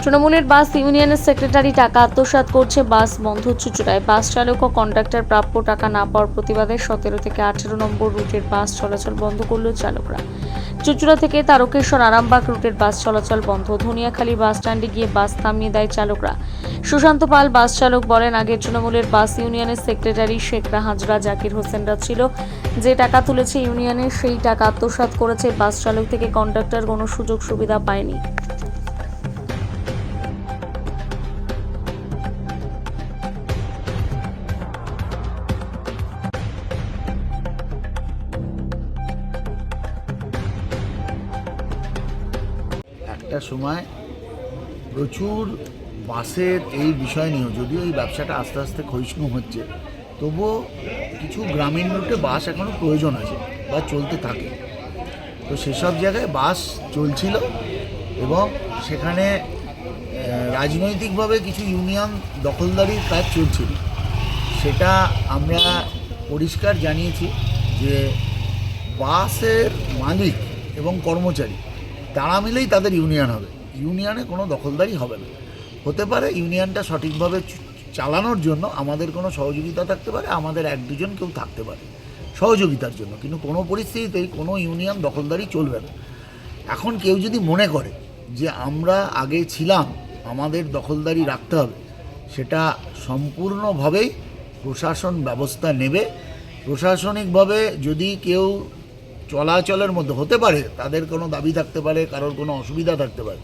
তৃণমূলের বাস ইউনিয়নের সেক্রেটারি টাকা আত্মসাৎ করছে, বাস বন্ধ চুঁচুড়ায়। বাস চালক ও কন্ডাক্টর প্রাপ্য টাকা না পাওয়ার প্রতিবাদে 17 থেকে 18 নম্বর রুটের বাস চলাচল বন্ধ করল চালকরা। চুঁচুড়া থেকে তারকেশ্বর আরামবাগ রুটের বাস চলাচল বন্ধ। ধনিয়াখালী বাস স্ট্যান্ডে গিয়ে বাস থামিয়ে দেয় চালকরা। সুশান্ত পাল বাস চালক বলেন, আগে তৃণমূলের বাস ইউনিয়নের সেক্রেটারি শেখ হাজরা জাকির হোসেনরা ছিল, যে টাকা তুলেছে ইউনিয়নের সেই টাকা আত্মসাৎ করেছে। বাস চালক থেকে কন্ডাক্টর কোনো সুযোগ সুবিধা পায়নি। একটা সময় প্রচুর বাসের এই বিষয় নিয়েও, যদিও এই ব্যবসাটা আস্তে আস্তে ক্ষয়িষ্ণু হচ্ছে, তবুও কিছু গ্রামীণ রুটে বাস এখনও প্রয়োজন আছে বা চলতে থাকে। তো সেসব জায়গায় বাস চলছিল এবং সেখানে রাজনৈতিকভাবে কিছু ইউনিয়ন দখলদারির কাজ চলছিল। সেটা আমরা পরিষ্কার জানিয়েছি যে বাসের মালিক এবং কর্মচারী তারা মিলেই তাদের ইউনিয়ন হবে, ইউনিয়নে কোনো দখলদারি হবে না। হতে পারে ইউনিয়নটা সঠিকভাবে চালানোর জন্য আমাদের কোনো সহযোগিতা থাকতে পারে, আমাদের এক দুজন কেউ থাকতে পারে সহযোগিতার জন্য, কিন্তু কোনো পরিস্থিতিতেই কোনো ইউনিয়ন দখলদারি চলবে না। এখন কেউ যদি মনে করে যে আমরা আগে ছিলাম, আমাদের দখলদারি রাখতে হবে, সেটা সম্পূর্ণভাবেই প্রশাসন ব্যবস্থা নেবে। প্রশাসনিকভাবে যদি কেউ চলাচলের মধ্যে হতে পারে, তাদের কোনো দাবি থাকতে পারে, কারোর কোনো অসুবিধা থাকতে পারে,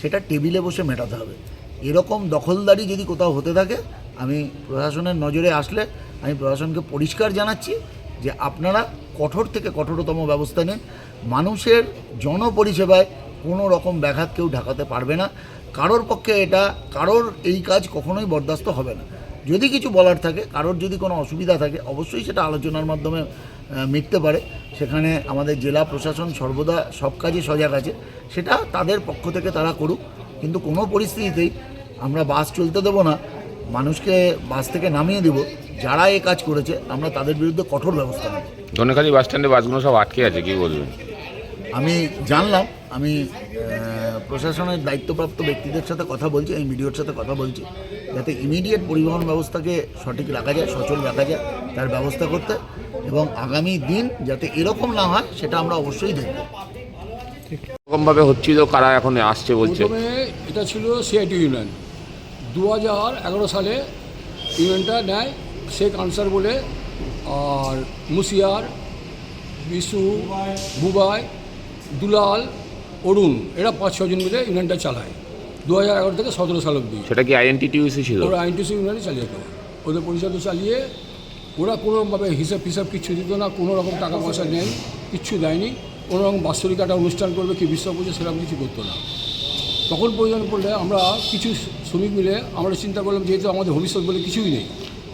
সেটা টেবিলে বসে মেটাতে হবে। এরকম দখলদারি যদি কোথাও হতে থাকে, আমি প্রশাসনের নজরে আসলে আমি প্রশাসনকে পরিষ্কার জানাচ্ছি যে আপনারা কঠোর থেকে কঠোরতম ব্যবস্থা নিন। মানুষের জনপরিষেবায় কোনো রকম ব্যাঘাত কেউ ঢাকাতে পারবে না। কারোর পক্ষে এটা, কারোর এই কাজ কখনোই বরদাস্ত হবে না। যদি কিছু বলার থাকে, কারোর যদি কোনো অসুবিধা থাকে, অবশ্যই সেটা আলোচনার মাধ্যমে মিটতে পারে। সেখানে আমাদের জেলা প্রশাসন সর্বদা সব কাজে সজাগ আছে, সেটা তাদের পক্ষ থেকে তারা করুক। কিন্তু কোনো পরিস্থিতিতেই আমরা বাস চলতে দেবো না, মানুষকে বাস থেকে নামিয়ে দেব। যারা এই কাজ করেছে আমরা তাদের বিরুদ্ধে কঠোর ব্যবস্থা নেব। ধনেখালি বাস স্ট্যান্ডে বাসগুলো সব আটকে আছে, কি বলবেন? আমি জানলাম, আমি প্রশাসনের দায়িত্বপ্রাপ্ত ব্যক্তিদের সাথে কথা বলছি, এই মিডিয়ার সাথে কথা বলছি, যাতে ইমিডিয়েট পরিবহন ব্যবস্থাকে সঠিক রাখা যায়, সচল রাখা যায়, তার ব্যবস্থা করতে, এবং আগামী দিন যাতে এরকম না হয় সেটা আমরা অবশ্যই দেখব। এরকমভাবে হচ্ছিল, কারা এখন আসছে বলছে? প্রথমে এটা ছিল সিআইটি ইউনিয়ন। 2011 সালে ইউনিয়নটা নেয় শেখ আনসার বলে, আর মুশিয়ার, বিশু, বুবাই, দুলাল, অরুণ, এরা 5-6 জন মিলে ইউনিয়নটা চালায় 2011 থেকে 17 সাল অবধি। সেটা কি আইএনটিটিউসি ছিল? ওরা আইএনটিসি ইউনিয়নে চালিয়ে যেত, ওদের পরিষদ চালিয়ে। ওরা কোনোভাবে হিসাব ফিসাব কিচ্ছু দিত না, কোনো রকম টাকা পয়সা নেই, কিচ্ছু দেয়নি। কোনো রকম বাৎসরিক একটা অনুষ্ঠান করবে কি বিশ্ব পুজো, সেরকম কিছু করতো না। তখন প্রয়োজন পড়লে আমরা কিছু শ্রমিক মিলে আমরা চিন্তা করলাম, যেহেতু আমাদের ভবিষ্যৎ বলে কিছুই নেই,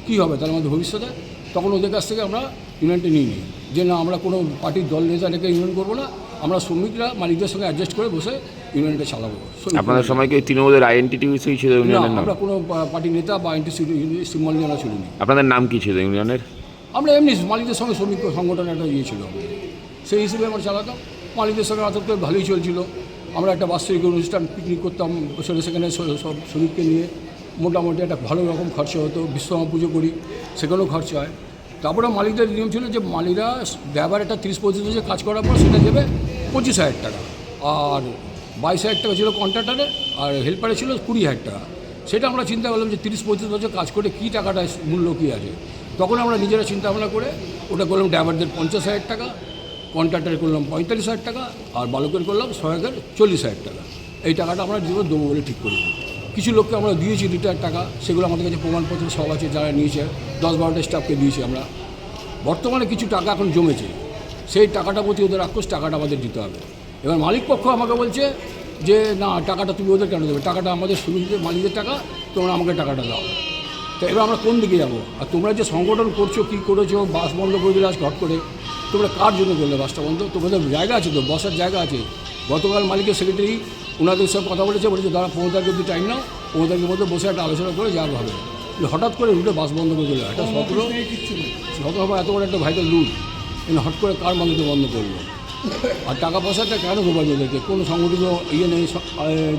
কী হবে তার আমাদের ভবিষ্যতে, তখন ওদের কাছ থেকে আমরা ইউনিয়নটা নিয়ে নিই যে না, আমরা কোনো পার্টির দল নেতা রেখে ইউনিয়ন করবো না, আমরা শ্রমিকরা মালিকদের সঙ্গে অ্যাডজাস্ট করে বসে ইউনিয়নটা চালাবো। আপনাদের সময় কি তৃণমূলের আইএনটিটিউসি ছিল ইউনিয়নের নাম? আমরা কোনো পার্টির নেতা বা আইএনটিসি সিম্বল নিয়ে আমরা চলিনি। আপনাদের নাম কি ছিল ইউনিয়নের? আমরা এমনি মালিকদের সঙ্গে শ্রমিক সংগঠনের একটা ইয়ে ছিল, সেই হিসেবে আমরা চালাতাম। মালিকদের সঙ্গে আদত করে ভালোই চলছিল। আমরা একটা বাৎসরিক অনুষ্ঠান পিকনিক করতাম বছরে, সেখানে সব শ্রমিককে নিয়ে মোটামুটি একটা ভালো রকম খরচা হতো। বিশ্বকর্মা পুজো করি, সেখানেও খরচা হয়। তারপরে মালিকদের নিয়ম ছিল যে মালিকরা ড্রাইভার একটা 30-35 বছর কাজ করার পর সেটা দেবে 25,000 টাকা, আর 22,000 টাকা ছিল কন্ট্রাক্টারের, আর হেল্পারে ছিল 20,000 টাকা। সেটা আমরা চিন্তা করলাম যে 30-35 বছর কাজ করে কী টাকাটা মূল্য কী আছে। তখন আমরা নিজেরা চিন্তা ভাবনা করে ওটা করলাম ড্রাইভারদের 50,000 টাকা, কন্ট্রাক্টারে করলাম 45,000 টাকা, আর বালকের করলাম সহায়কের 40,000 টাকা। এই টাকাটা আমরা দেবো বলে ঠিক করি। কিছু লোককে আমরা দিয়েছি রিটায়ার টাকা, সেগুলো আমাদের কাছে প্রমাণপত্র সব আছে, যারা নিয়েছে 10-12টা স্টাফকে দিয়েছি আমরা। বর্তমানে কিছু টাকা এখন জমেছে, সেই টাকাটা প্রতি ওদের আক্রোশ, টাকাটা আমাদের দিতে হবে। এবার মালিক পক্ষ আমাকে বলছে যে না, টাকাটা তুমি ওদের কেন দেবে, টাকাটা আমাদের শ্রমিকদের মালিকদের টাকা, তোমরা আমাকে টাকাটা দাও। তো এবার আমরা কোন দিকে যাবো? আর তোমরা যে সংগঠন করছো, কী করেছো, বাস বন্ধ করে দিলে আজ ঘট করে, তোমরা কার জন্য করলে বাসটা বন্ধ? তোমাদের জায়গা আছে তো, বসার জায়গা আছে। গতকাল মালিকের সেক্রেটারি ওনাদের সব কথা বলেছে, দাঁড়া 15 তারিখ অবধি টাইম নাও, 15 তারিখের মধ্যে বসে একটা আলোচনা করে যা হবে। হঠাৎ করে রুটে বাস বন্ধ করে দিল, এটা 17 এত বড় একটা ভাইটাল রুট, হট করে কার মালিকে বন্ধ করলো? আর টাকা পয়সাটা কেন দেবো ওদেরকে? কোনো সংগঠিত ইয়ে নেই,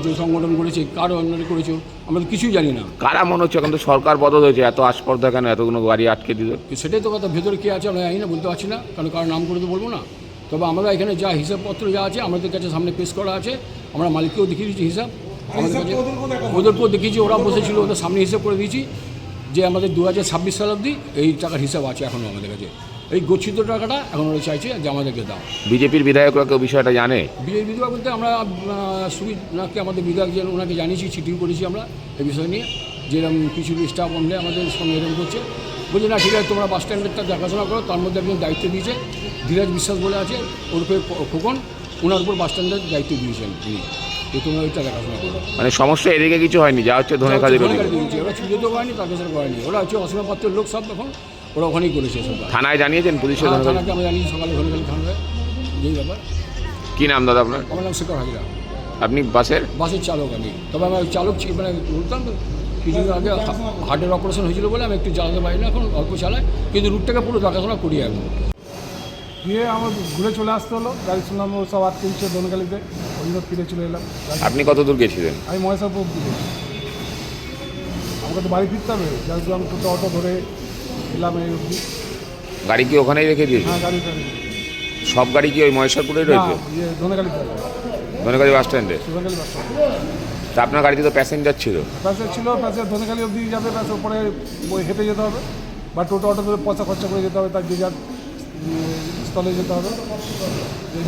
যে সংগঠন করেছে কারো অন্যান্য করেছে আমরা তো কিছুই জানি না। কারা মনে হচ্ছে এখন তো সরকার বদল হয়েছে, এত আস্পর্ধা কেন, এতগুলো গাড়ি আটকে দিল? সেটাই তো কথা, ভেতরে কে আছে আমরা জানি না, বলতে পারছি না, কারণ কারো নাম করে তো বলবো না। তবে আমরা এখানে যা হিসাবপত্র যা আছে আমাদের কাছে সামনে পেশ করা আছে, আমরা মালিককেও দেখিয়ে দিয়েছি হিসাব, আমাদের কাছে ওদেরকেও দেখিয়েছি, ওরা বসেছিল ওদের সামনে হিসাব করে দিয়েছি যে আমাদের 2026 সাল অবধি এই টাকার হিসাব আছে এখনও আমাদের কাছে। এই গচ্ছিত টাকাটা এখন ওরা চাইছে যে আমাদেরকে দাও। বিজেপির বিধায়করা কেউ বিষয়টা জানে? বিজেপি বিধায়ক বলতে আমরা সুবিধাকে আমাদের বিধায়ক যে ওনাকে জানিয়েছি, চিঠিও করেছি আমরা এই বিষয় নিয়ে, যেরকম কিছু স্টাফ অমলে আমাদের সঙ্গে এরকম করছে, বলছে না ঠিক আছে তোমরা বাস স্ট্যান্ডেরটা দেখাশোনা করো। তার মধ্যে একজন দায়িত্ব দিয়েছে, ধীরাজ বিশ্বাস বলে আছে, ওরফে খোকন, ওনার উপর বাস স্ট্যান্ডের দায়িত্ব দিয়েছেন তিনি, যে তোমরা ওইটা দেখাশোনা করো। মানে সমস্যা এদিকে কিছু হয়নি, যা হচ্ছে ধনেখালির ওদিকে? ওরা চুরিতেও পায়নি, তারকেশ্বর করেনি, ওরা হচ্ছে অসীমা পাত্রের লোক সব, এখন ওরা ওখানেই করেছে সব। থানায় জানিয়েছেন পুলিশের? থানাকে আমরা জানিয়েছি সকালে ধনেখালি থানায়, যেই ব্যাপার। কী নাম দাদা আপনার? আমার নাম শেখর হাজরা, আপনি বাসের চালক আমি। তবে আমার চালক মানে বলতাম তো কিছুদিন আগে হার্টের অপারেশন হয়েছিল বলে আমি একটু চালাতে পারি না, এখন অল্প চালাই, কিন্তু রুটটাকে পুরো দেখাশোনা করি এখন। গিয়ে আমার ঘুরে চলে আসতে হলো, গাড়ি শুনলাম ও সব আটকে দিচ্ছে দোনগালিতে, ওই জন্য ফিরে চলে এলাম। আপনি কত দূর গেছিলেন? আমি মহেশপুর দিকে, আমাকে তো বাড়ি ফিরতে হবে, যার জন্য আমি টোটো অটো ধরে এলাম এই অবধি। গাড়ি কি ওখানেই রেখে দিয়েছে? হ্যাঁ গাড়ি টাড়ি সব গাড়ি কি ওই মহেশ্বরপুরেই রয়েছে? দোনগালিতে, ধনেখালি বাস স্ট্যান্ডে? দোনগালি বাস স্ট্যান্ড। তা আপনার গাড়িতে তো প্যাসেঞ্জার ছিল? প্যাসেজ ছিল, প্যাসেজ দোনগালি অবধি যাবে, প্যাসেজ উপরে ওই হেঁটে যেতে হবে, বা টোটো অটো ধরে পয়সা খরচা করে যেতে হবে, তার যে যার স্থলে যেতে হবে।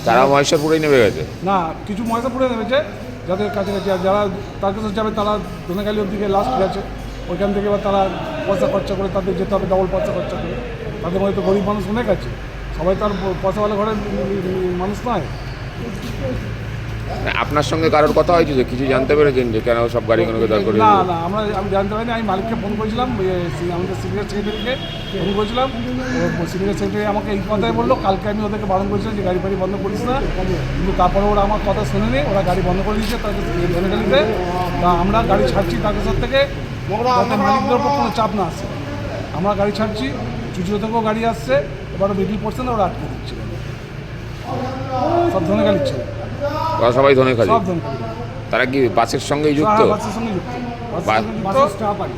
তারা মহেশ্বরপুরেই নেমে গেছে? না, কিছু মহেশপুরে নেমেছে, যাদের কাছাকাছি, আর যারা তারকেশ্বর যাবে তারা দোনাখালি অবধিকে লাস্ট গেছে, ওইখান থেকে এবার তারা পয়সা খরচা করে তাদের যেতে হবে, ডবল পয়সা খরচা করে। তাদের মধ্যে তো গরিব মানুষ অনেক আছে, সবাই তো আর পয়সাওয়ালা ঘরের মানুষ নয়। আপনার সঙ্গে কারোর কথা হয়েছে যে কিছু জানতে পেরেছেন যে কেন সব গাড়িগুলোকে দাঁড় করে? না না, আমি জানতে পারিনি। আমি মালিককে ফোন করেছিলাম, আমাদের সিনিয়র সেক্রেটারিকে ফোন করেছিলাম, সিনিয়র সেক্রেটারি আমাকে এই কথাই বললো, কালকে আমি ওদেরকে বারণ করেছিলাম যে গাড়ি ফাড়ি বন্ধ করিস না, কিন্তু তারপরে ওরা আমার কথা শুনেনি, ওরা গাড়ি বন্ধ করে দিয়েছে তাদের ধনেখালিতে। তা আমরা গাড়ি ছাড়ছি তারকেশ্বর থেকে, যাতে মালিকদের উপর কোনো চাপ না আসে। আমরা গাড়ি ছাড়ছি, চুচুড়ো থেকেও গাড়ি আসছে, এবারও মিডিল পড়ছে না, ওরা আটকে দিচ্ছে, সব ধনেখালির ছিল, ওরা সবাই ধনেখালি? সব ধনেখালি। তারা কি বাসের সঙ্গেই যুক্ত? বাসের সঙ্গে যুক্ত,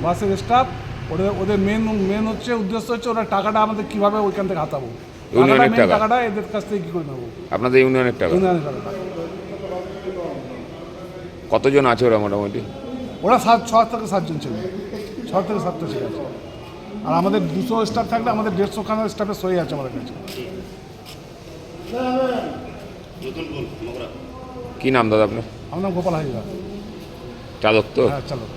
বাসের স্টাফ। ওদের মেন হচ্ছে উদ্দেশ্য হচ্ছে ওরা টাকাটা আমাদের কীভাবে ওইখান থেকে হাতাবো, ইউনিয়নের টাকা? টাকাটা এদের কাছ থেকে কী করে নেবো, আপনাদের ইউনিয়নের টাকা? ইউনিয়নের টাকাটা। কতজন আছে ওরা মোটামুটি? ওরা 6 থেকে 7 জন ছিল, 6 থেকে 7টা ছিল। আর আমাদের 200 স্টাফ থাকলে আমাদের 150 খানা স্টাফের সই আছে আমাদের কাছে। কি নাম দাদা আপনার? আমার নাম গোপাল হাজরা। চালক তো? হ্যাঁ চালক।